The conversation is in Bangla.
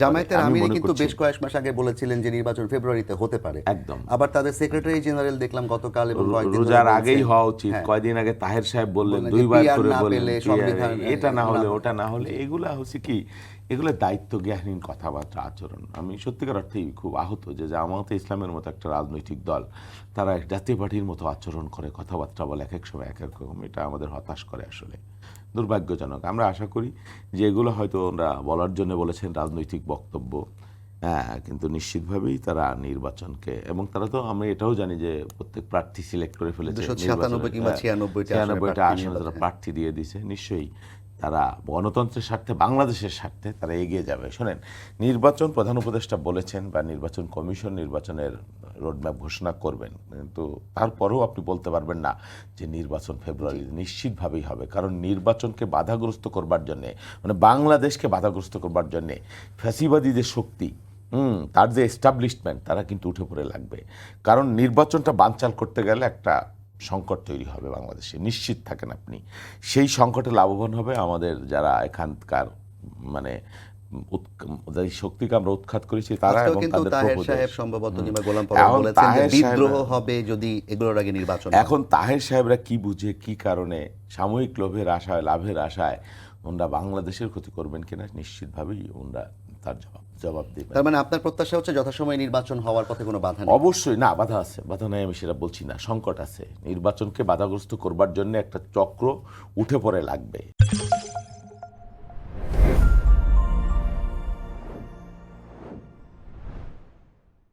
জামায়াতের আমির কিন্তু বেশ কয়েক মাস আগে বলেছিলেন যে নির্বাচন ফেব্রুয়ারিতে হতে পারে। একদম। আবার তাদের সেক্রেটারি জেনারেল দেখলাম গতকাল এবং কয়েকদিন ধরে রোজার বলছেন, আগেই হওয়া উচিত। হ্যাঁ, কয়দিন আগে তাহের সাহেব বললেন, বললেন যে দুইবার PR করে না বললেন পেলে PR সংবিধান এটা না হলে না ওটা না হলে, এগুলা হচ্ছে কি, এগুলো দায়িত্ব জ্ঞানহীন কথাবার্তা, আচরণ। আমি সত্যিকার অর্থেই খুব আহত যে জামায়াতে ইসলামের মতো একটা রাজনৈতিক দল তারা এক জাতীয় পার্টির মতো আচরণ করে, কথাবার্তা বলে এক এক সময় এক এক রকম। এটা আমাদের হতাশ করে, আসলে দুর্ভাগ্যজনক। আমরা আশা করি যে এগুলো হয়তো ওরা বলার জন্য বলেছেন রাজনৈতিক বক্তব্য, হ্যাঁ, কিন্তু নিশ্চিতভাবেই তারা নির্বাচনকে, এবং তারা তো, আমরা এটাও জানি যে প্রত্যেক প্রার্থী সিলেক্ট করে ফেলেছে, 297 কিংবা 96টা আসনে তারা প্রার্থী দিয়ে দিছে। নিশ্চয়ই তারা গণতন্ত্রের স্বার্থে, বাংলাদেশের স্বার্থে তারা এগিয়ে যাবে। শোনেন, নির্বাচন প্রধান উপদেষ্টা বলেছেন বা নির্বাচন কমিশন নির্বাচনের রোডম্যাপ ঘোষণা করবেন, কিন্তু তারপরেও আপনি বলতে পারবেন না যে নির্বাচন ফেব্রুয়ারি। নিশ্চিতভাবেই হবে, কারণ নির্বাচনকে বাধাগ্রস্ত করবার জন্যে, মানে বাংলাদেশকে বাধাগ্রস্ত করবার জন্যে ফ্যাসিবাদী যে শক্তি, তার যে এস্টাবলিশমেন্ট, তারা কিন্তু উঠে পড়ে লাগবে। কারণ নির্বাচনটা বানচাল করতে গেলে একটা সংকট তৈরি হবে বাংলাদেশে, নিশ্চিত থাকেন আপনি। সেই সংকটে লাভবান হবে আমাদের যারা এখানকার, মানে যে শক্তিকে আমরা উৎখাত করেছি তারা, এবং কিন্তু তাদের তাহের প্রভুদেশ। সাহেব সম্ভবত কিংবা গোলাম পরোয়ার বলেছেন যে বিদ্রোহ হবে যদি এগুলোর আগে নির্বাচন। এখন তাহের সাহেবরা কি বুঝে, কি কারণে, সাময়িক লোভের আশায়, লাভের আশায় ওনারা বাংলাদেশের ক্ষতি করবেন কিনা, নিশ্চিতভাবেই ওনারা তার জবাব দেবেন। তার মানে আপনার প্রত্যাশা হচ্ছে যথাসময়ে নির্বাচন হওয়ার পথে কোনো বাধা নেই? অবশ্যই না, বাধা আছে, বাধা নাই আমি সেটা বলছি না, সংকট আছে। নির্বাচনকে বাধাগ্রস্ত করবার জন্য একটা চক্র উঠে পড়ে লাগবে।